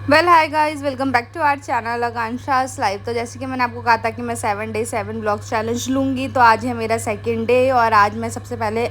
Well hi guys, welcome back to our channel Akanksha's live. तो जैसे कि मैंने आपको कहा था कि मैं 7 डे 7 ब्लॉग चैलेंज लूँगी, तो आज है मेरा सेकंड डे और आज मैं सबसे पहले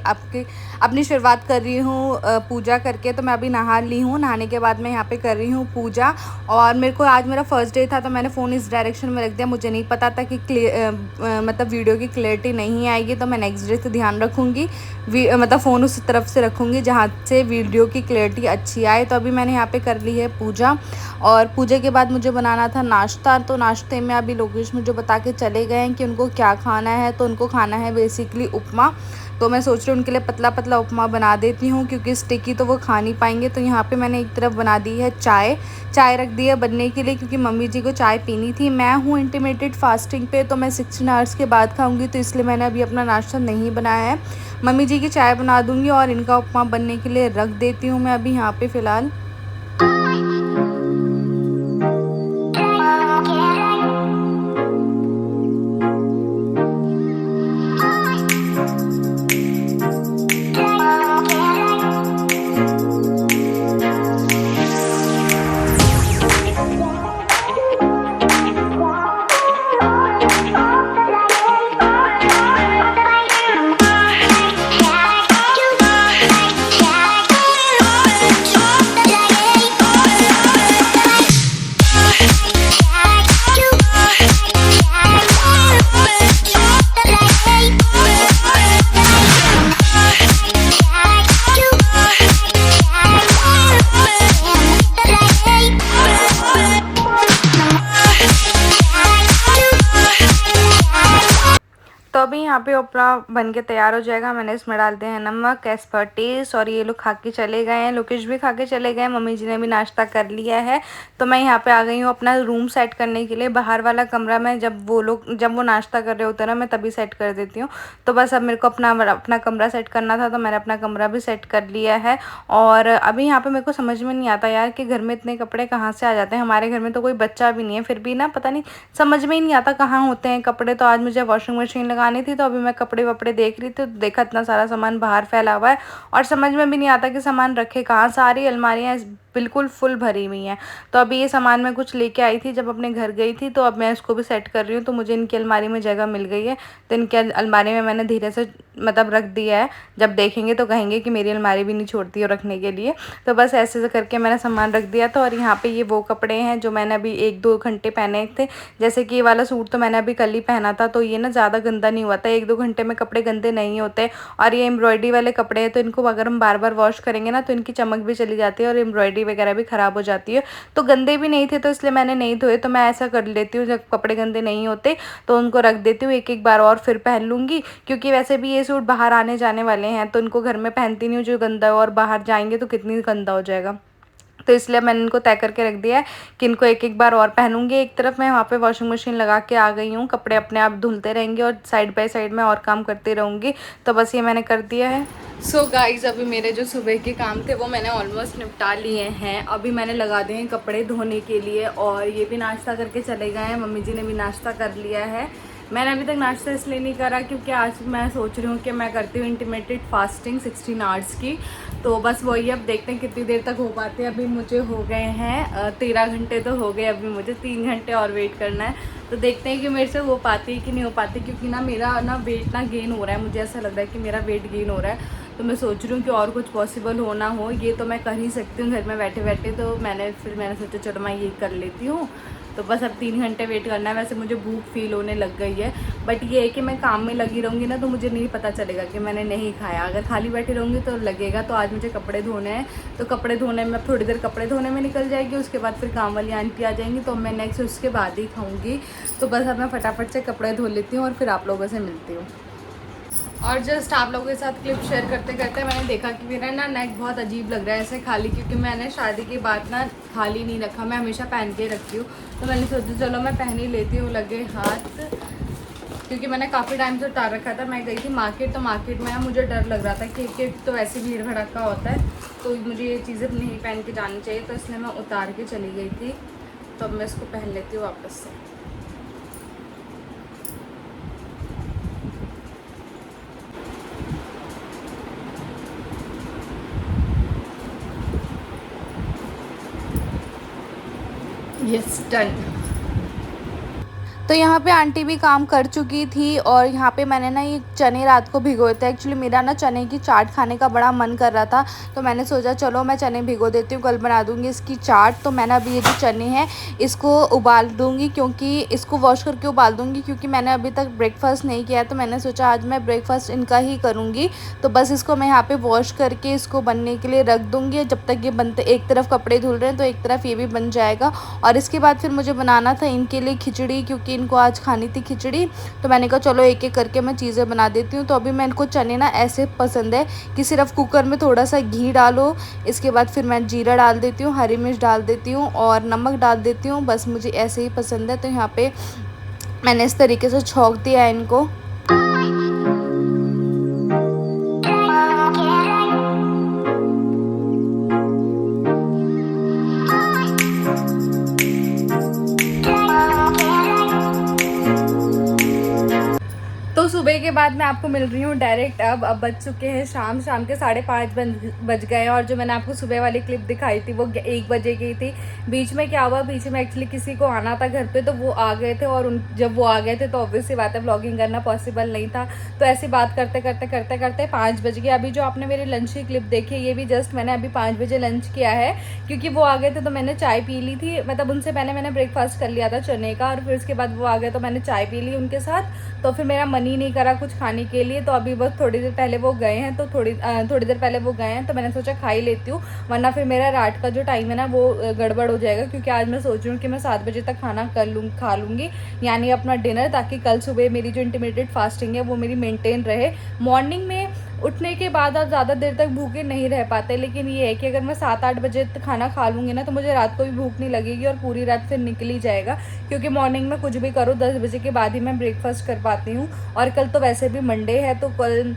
अपनी शुरुआत कर रही हूँ पूजा करके। तो मैं अभी नहा ली हूँ, नहाने के बाद मैं यहाँ पे कर रही हूँ पूजा। और मेरे को आज मेरा फर्स्ट डे था, तो मैंने फ़ोन इस डायरेक्शन में रख दिया। मुझे नहीं पता था कि मतलब वीडियो की क्लियरिटी नहीं आएगी, तो मैं नेक्स्ट डे से ध्यान रखूँगी, मतलब फ़ोन उस तरफ से रखूँगी जहाँ से वीडियो की क्लियरिटी अच्छी आए। तो अभी मैंने यहाँ पे कर ली है पूजा और पूजा के बाद मुझे बनाना था नाश्ता। तो नाश्ते में अभी लोकेश मुझे बता के चले गए हैं कि उनको क्या खाना है। तो उनको खाना है बेसिकली उपमा। तो मैं सोच रही हूँ उनके लिए पतला पतला उपमा बना देती हूँ, क्योंकि स्टिकी तो वो खा नहीं पाएंगे। तो यहाँ पे मैंने एक तरफ बना दी है चाय रख दी है बनने के लिए, क्योंकि मम्मी जी को चाय पीनी थी। मैं हूँ इंटरमिटेड फास्टिंग पे, तो मैं 16 आवर्स के बाद खाऊंगी, तो इसलिए मैंने अभी अपना नाश्ता नहीं बनाया है। मम्मी जी की चाय बना दूँगी और इनका उपमा बनने के लिए रख देती हूँ मैं अभी यहाँ पे फ़िलहाल। तो अभी यहाँ पे उपमा बन के तैयार हो जाएगा। मैंने इसमें डाल दिए हैं नमक एज पर टेस्ट, और ये लोग खा के चले गए हैं। लोकेश भी खा के चले गए हैं, मम्मी जी ने भी नाश्ता कर लिया है। तो मैं यहाँ पे आ गई हूँ अपना रूम सेट करने के लिए। बाहर वाला कमरा में जब वो नाश्ता कर रहे होते हैं ना, मैं तभी सेट कर देती हूँ। तो बस अब मेरे को अपना कमरा सेट करना था, तो मैंने अपना कमरा भी सेट कर लिया है। और अभी यहाँ पे मेरे को समझ में नहीं आता यार कि घर में इतने कपड़े कहाँ से आ जाते हैं। हमारे घर में तो कोई बच्चा भी नहीं है, फिर भी ना पता नहीं समझ में ही नहीं आता कहाँ होते हैं कपड़े। तो आज मुझे वॉशिंग मशीन लगानी थी, तो अभी मैं कपड़े वपड़े देख रही थी, तो देखा इतना सारा सामान बाहर फैला हुआ है और समझ में भी नहीं आता कि सामान रखे कहाँ। सारी अलमारियाँ बिल्कुल फुल भरी हुई हैं। तो अभी ये सामान मैं कुछ लेके आई थी जब अपने घर गई थी, तो अब मैं इसको भी सेट कर रही हूँ। तो मुझे इनकी अलमारी में जगह मिल गई है, तो इनके अलमारी में मैंने धीरे से मतलब रख दिया है। जब देखेंगे तो कहेंगे कि मेरी अलमारी भी नहीं छोड़ती है रखने के लिए। तो बस ऐसे से करके मैंने सामान रख दिया था। और यहाँ पे ये वो कपड़े हैं जो मैंने अभी 1-2 घंटे पहने थे। जैसे कि ये वाला सूट तो मैंने अभी कल ही पहना था, तो ये ना ज़्यादा गंदा नहीं हुआ था। 1-2 घंटे में कपड़े गंदे नहीं होते। और ये एम्ब्रॉयडरी वाले कपड़े हैं, तो इनको अगर हम बार बार वॉश करेंगे ना, तो इनकी चमक भी चली जाती है और एम्ब्रॉयडरी वगैरह भी ख़राब हो जाती है। तो गंदे भी नहीं थे, तो इसलिए मैंने नहीं धोए। तो मैं ऐसा कर लेती हूँ, जब कपड़े गंदे नहीं होते तो उनको रख देती हूँ, एक बार और फिर पहन लूँगी। क्योंकि वैसे भी ये सूट बाहर आने जाने वाले हैं, तो इनको घर में पहनती नहीं हूँ जो गंदा हो, और बाहर जाएंगे तो कितनी गंदा हो जाएगा। तो इसलिए मैंने इनको तय करके रख दिया है कि इनको एक एक बार और पहनूंगी। एक तरफ मैं वहाँ पे वॉशिंग मशीन लगा के आ गई हूँ, कपड़े अपने आप धुलते रहेंगे और साइड बाय साइड में और काम करती रहूँगी। तो बस ये मैंने कर दिया है। सो गाइज, अभी मेरे जो सुबह के काम थे वो मैंने ऑलमोस्ट निपटा लिए हैं। अभी मैंने लगा दिए हैं कपड़े धोने के लिए, और ये भी नाश्ता करके चले गए हैं। मम्मी जी ने भी नाश्ता कर लिया है। मैंने अभी तक नाश्ता इसलिए नहीं करा क्योंकि आज मैं सोच रही हूँ कि मैं करती हूँ इंटरमिटेड फास्टिंग 16 आवर्स की। तो बस वही, अब देखते हैं कितनी देर तक हो पाते हैं। अभी मुझे हो गए हैं 13 घंटे तो हो गए, अभी मुझे 3 घंटे और वेट करना है। तो देखते हैं कि मेरे से हो पाती है कि नहीं हो पाती, क्योंकि ना मेरा ना वेट ना गेन हो रहा है। मुझे ऐसा लग रहा है कि मेरा वेट गेन हो रहा है। तो मैं सोच रही हूँ कि और कुछ पॉसिबल हो ना हो, ये तो मैं कर ही सकती हूँ घर में बैठे बैठे। तो मैंने सोचा चलो मैं ये कर लेती हूँ। तो बस अब 3 घंटे वेट करना है। वैसे मुझे भूख फील होने लग गई है, बट ये है कि मैं काम में लगी रहूँगी ना, तो मुझे नहीं पता चलेगा कि मैंने नहीं खाया। अगर खाली बैठी रहूँगी तो लगेगा। तो आज मुझे कपड़े धोने हैं, तो कपड़े धोने में थोड़ी देर कपड़े धोने में निकल जाएगी। उसके बाद फिर काम वाली आंटी आ जाएंगी, तो मैं नेक्स्ट उसके बाद ही खाऊँगी। तो बस अब मैं फटाफट से कपड़े धो लेती हूँ और फिर आप लोगों से मिलती हूँ। और जस्ट आप लोगों के साथ क्लिप शेयर करते करते मैंने देखा कि मेरा ना नेक बहुत अजीब लग रहा है ऐसे खाली, क्योंकि मैंने शादी के बाद ना खाली नहीं रखा, मैं हमेशा पहन के रखती हूँ। तो मैंने सोचा चलो मैं पहन ही लेती हूँ लगे हाथ, क्योंकि मैंने काफ़ी टाइम से उतार रखा था। मैं गई थी मार्केट, तो मार्केट में मुझे डर लग रहा था कि तो वैसे भीड़ भड़का होता है, तो मुझे ये चीज़ें नहीं पहन के जानी चाहिए। तो इसलिए मैं उतार के चली गई थी। तो अब मैं इसको पहन लेती हूँ वापस से। Yes done. तो यहाँ पे आंटी भी काम कर चुकी थी और यहाँ पे मैंने ना ये चने रात को भिगोए थे। एक्चुअली मेरा ना चने की चाट खाने का बड़ा मन कर रहा था, तो मैंने सोचा चलो मैं चने भिगो देती हूँ, कल बना दूँगी इसकी चाट। तो मैंने अभी ये जो चने हैं इसको उबाल दूँगी, क्योंकि इसको वॉश करके उबाल दूँगी, क्योंकि मैंने अभी तक ब्रेकफास्ट नहीं किया है। तो मैंने सोचा आज मैं ब्रेकफास्ट इनका ही करूँगी। तो बस इसको मैं यहाँ पर वॉश करके इसको बनने के लिए रख दूँगी। जब तक ये बनते, एक तरफ कपड़े धुल रहे हैं तो एक तरफ ये भी बन जाएगा। और इसके बाद फिर मुझे बनाना था इनके लिए खिचड़ी, क्योंकि इनको आज खानी थी खिचड़ी। तो मैंने कहा चलो एक एक करके मैं चीज़ें बना देती हूँ। तो अभी मैं इनको चने ना ऐसे पसंद है कि सिर्फ कुकर में थोड़ा सा घी डालो, इसके बाद फिर मैं जीरा डाल देती हूँ, हरी मिर्च डाल देती हूँ और नमक डाल देती हूँ। बस मुझे ऐसे ही पसंद है। तो यहाँ पे मैंने इस तरीके से छौंक दिया है इनको। तो सुबह के बाद मैं आपको मिल रही हूँ डायरेक्ट। अब बज चुके हैं शाम के 5:30 बज गए हैं। और जो मैंने आपको सुबह वाली क्लिप दिखाई थी वो 1 बजे की थी। बीच में क्या हुआ, बीच में एक्चुअली किसी को आना था घर पे, तो वो आ गए थे। और जब वो आ गए थे तो ऑब्वियस सी बात है व्लॉगिंग करना पॉसिबल नहीं था। तो ऐसी बात करते करते 5 बज गए। अभी जो आपने मेरी लंच की क्लिप देखी, ये भी जस्ट मैंने अभी 5 बजे लंच किया है, क्योंकि वो आ गए थे तो मैंने चाय पी ली थी। मतलब उनसे पहले मैंने ब्रेकफास्ट कर लिया था चने का, और फिर उसके बाद वो आ गए तो मैंने चाय पी ली उनके साथ। तो फिर मेरा मन ही नहीं करा कुछ खाने के लिए। तो अभी बस थोड़ी देर पहले वो गए हैं, तो थोड़ी देर पहले वो गए हैं, तो मैंने सोचा खा ही लेती हूँ, वरना फिर मेरा रात का जो टाइम है ना वो गड़बड़ हो जाएगा। क्योंकि आज मैं सोच रही हूँ कि मैं 7 बजे तक खाना खा लूँगी, यानी अपना डिनर, ताकि कल सुबह मेरी जो इंटरमीडिएट फास्टिंग है वो मेरी मेंटेन रहे। मॉर्निंग में उठने के बाद आप ज़्यादा देर तक भूखे नहीं रह पाते, लेकिन ये है कि अगर मैं 7-8 बजे तक खाना खा लूँगी ना, तो मुझे रात को भी भूख नहीं लगेगी और पूरी रात फिर निकल ही जाएगा। क्योंकि मॉर्निंग में कुछ भी करो 10 बजे के बाद ही मैं ब्रेकफास्ट कर पाती हूँ। और कल तो वैसे भी मंडे है, तो कल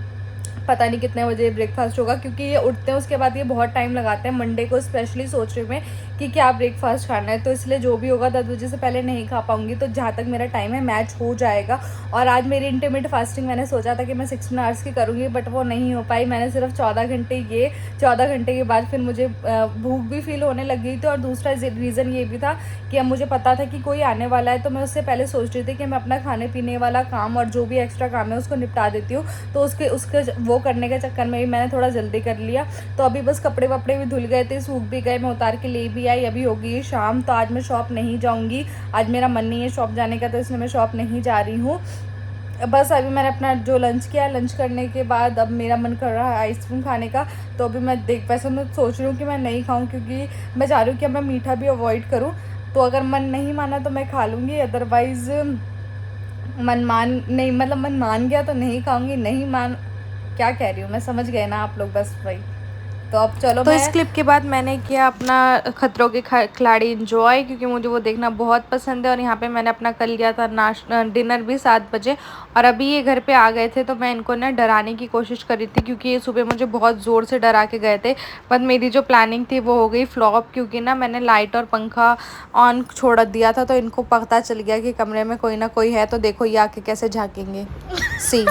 पता नहीं कितने बजे ब्रेकफास्ट होगा, क्योंकि ये उठते हैं उसके बाद ये बहुत टाइम लगाते हैं। मंडे को स्पेशली सोच रही हूँ मैं कि क्या ब्रेकफास्ट खाना है, तो इसलिए जो भी होगा 10 बजे से पहले नहीं खा पाऊंगी। तो जहाँ तक मेरा टाइम है मैच हो जाएगा। और आज मेरी इंटरमीडिएट फास्टिंग मैंने सोचा था कि मैं 16 आवर्स की करूँगी, बट वो नहीं हो पाई। मैंने सिर्फ 14 घंटे किए। 14 घंटे के बाद फिर मुझे भूख भी फील होने लग गई थी। और दूसरा रीज़न ये भी था कि अब मुझे पता था कि कोई आने वाला है, तो मैं उससे पहले सोच रही थी कि मैं अपना खाने पीने वाला काम और जो भी एक्स्ट्रा काम है उसको निपटा देती हूँ। तो उसके वो करने के चक्कर में भी मैंने थोड़ा जल्दी कर लिया। तो अभी बस कपड़े वपड़े भी धुल गए थे, सूख भी गए, मैं उतार के ले भी आई। अभी हो गई शाम, तो आज मैं शॉप नहीं जाऊंगी। आज मेरा मन नहीं है शॉप जाने का, तो इसलिए मैं शॉप नहीं जा रही हूँ। बस अभी मैंने अपना जो लंच किया, लंच करने के बाद अब मेरा मन कर रहा है आइसक्रीम खाने का। तो अभी मैं वैसे मैं सोच रही हूँ कि मैं नहीं खाऊँ, क्योंकि मैं चाह रही हूँ कि मैं मीठा भी अवॉइड करूँ। तो अगर मन नहीं माना तो मैं खा लूँगी, अदरवाइज़ मन मान गया तो नहीं खाऊँगी। नहीं मान, क्या कह रही हूँ मैं, समझ गए ना आप लोग, बस वही। तो अब चलो। तो इस क्लिप के बाद मैंने किया अपना खतरों के खिलाड़ी एंजॉय, क्योंकि मुझे वो देखना बहुत पसंद है। और यहाँ पे मैंने अपना कर लिया था डिनर भी 7 बजे। और अभी ये घर पे आ गए थे, तो मैं इनको ना डराने की कोशिश कर रही थी, क्योंकि ये सुबह मुझे बहुत ज़ोर से डरा के गए थे। बट मेरी जो प्लानिंग थी वो हो गई फ्लॉप, क्योंकि ना मैंने लाइट और पंखा ऑन छोड़ दिया था। तो इनको पता चल गया कि कमरे में कोई ना कोई है। तो देखो ये आके कैसे झाँकेंगे, सी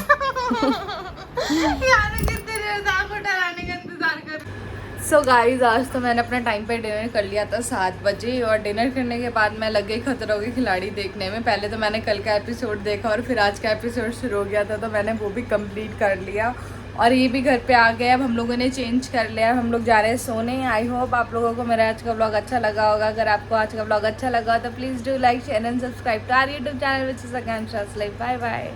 सो गाइज, आज तो मैंने अपना टाइम पे डिनर कर लिया था 7 बजे। और डिनर करने के बाद मैं लग गई खतरों के खिलाड़ी देखने में। पहले तो मैंने कल का एपिसोड देखा और फिर आज का एपिसोड शुरू हो गया था, तो मैंने वो भी कंप्लीट कर लिया। और ये भी घर पे आ गया। अब हम लोगों ने चेंज कर लिया, हम लोग जा रहे हैं सोने। आई होप आप लोगों को मेरा आज का व्लॉग अच्छा लगा होगा। अगर आपको आज का व्लॉग अच्छा लगा तो please do like share and subscribe to our YouTube channel, which is again like. Bye bye.